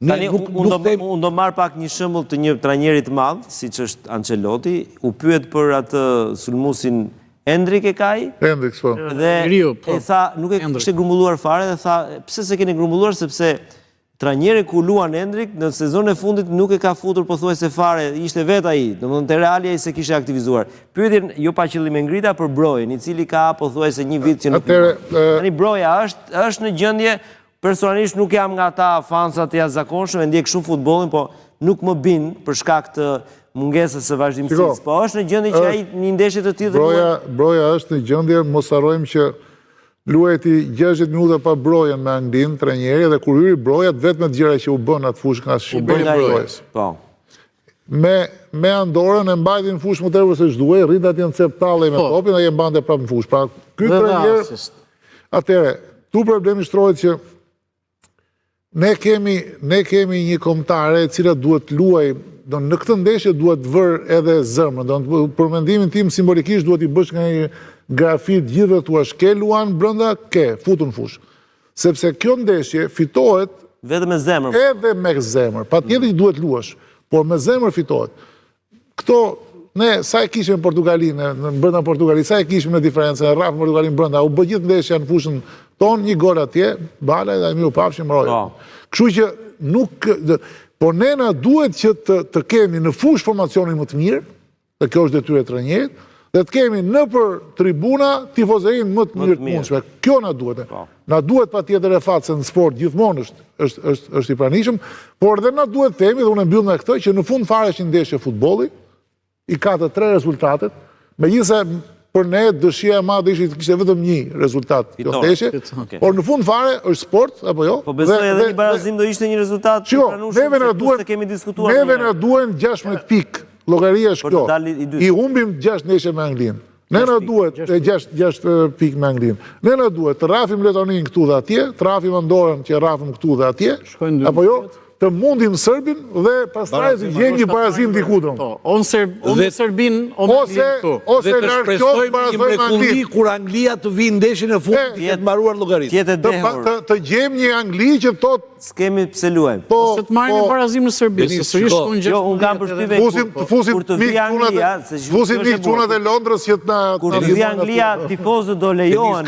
Unë do marr pak një shembull të një trajneri të madh, siç është Ancelotti, u pyet për atë sulmuesin Endrik e ka ai? Endrik, po. Dhe e tha, nuk e kishte grumbulluar fare dhe tha, pse se keni grumbulluar, sepse trajneri ku luan Endrik në sezonin e fundit nuk e ka futur pothuajse fare, ishte vet ai, domethënë te Reali ai se kishte aktivizuar. Pyetjen jo pa qëllim e ngrita për Brojën, i cili ka pothuajse një vit që nuk. Tani Broja është në gjendje, personalisht nuk jam nga ata fansat e jashtëzakonshëm, e ndjek shumë futbollin, po nuk më bin për shkak të mungesës së vazhdimësisë. Po është në gjendje që ai një ndeshje të tillë. Broja është në gjendje, mos harrojmë që luajti 60 minuta pa Brojën me Anglin, trajneri, dhe kur hyri Broja, vetëm gjëra që u bën atë fushë nga shqiptari Brojës. Po. Me Andorën e mbajti në fushë më tepër se ç'duhej, rrit atje në cep tallej me topin dhe e mbante prapë në fushë. Pra ky trajner, atëre, tu problemi shtrohet që ne kemi një kombëtare e cila duhet luaj, në këtë ndeshje duhet vër edhe zëmrën, për mendimin tim simbolikisht duhet i bësh nga një grafit gjithë tua shke luan brenda, futu në fushë. Sepse kjo ndeshje fitohet vetëm me zemër. Edhe me zemër, patjetër që duhet luash, por me zemër fitohet. Këto ne sa e kishim në Portugali, në brenda Portugali, sa e kishim në diferencë, në rrafë Portugalin brenda, u bë gjithë ndeshja në fushën tonë, një gol atje, bala dhe miru pafshim Roja. Kështu që nuk, por ne na duhet që të kemi në fushë formacionin më të mirë, dhe kjo është detyrë e trajnerit, dhe të kemi nëpër tribuna tifozerin më të mirë të mundshme. Kjo na duhet. Na duhet patjetër e fat se në sport gjithmonë është i pranishëm, por edhe na duhet themi, dhe unë mbyll me këtë, që në fund fare është një ndeshje futbolli, i ka të 3 rezultatet, megjithëse për ne dëshira e madhe ishte kishte vetëm një rezultat kjo ndeshje, por në fund fare është sport apo jo? Po besoj edhe një barazim do ishte një rezultat i pranueshëm, sepse kemi diskutuar. Neve na duhen 16 pikë. Llogaria është kjo. I humbim 6 ndeshje me Anglinë. Ne na duhet 6 pikë me Anglinë. Ne na duhet të rrafim Letonin këtu dhe atje, të rrafim Andorën që rrafim këtu dhe atje, apo jo? Të mundim Serbin dhe pastaj të gjejmë një barazim diku don. Ose Serbin, ose largohet barazimi me Anglinë. Kur Anglia të vinë ndeshjen e fundit, të mbaruar llogaritë. Të gjejmë një Angli që thotë s'kemi pse luajmë. Se të marrim një barazim në Serbi, sërish jo, unë kam përshtypjen kur të vi Anglia, fusin mikë tunat e Londrës që të na kur të vi Anglia tifozët do lejohen.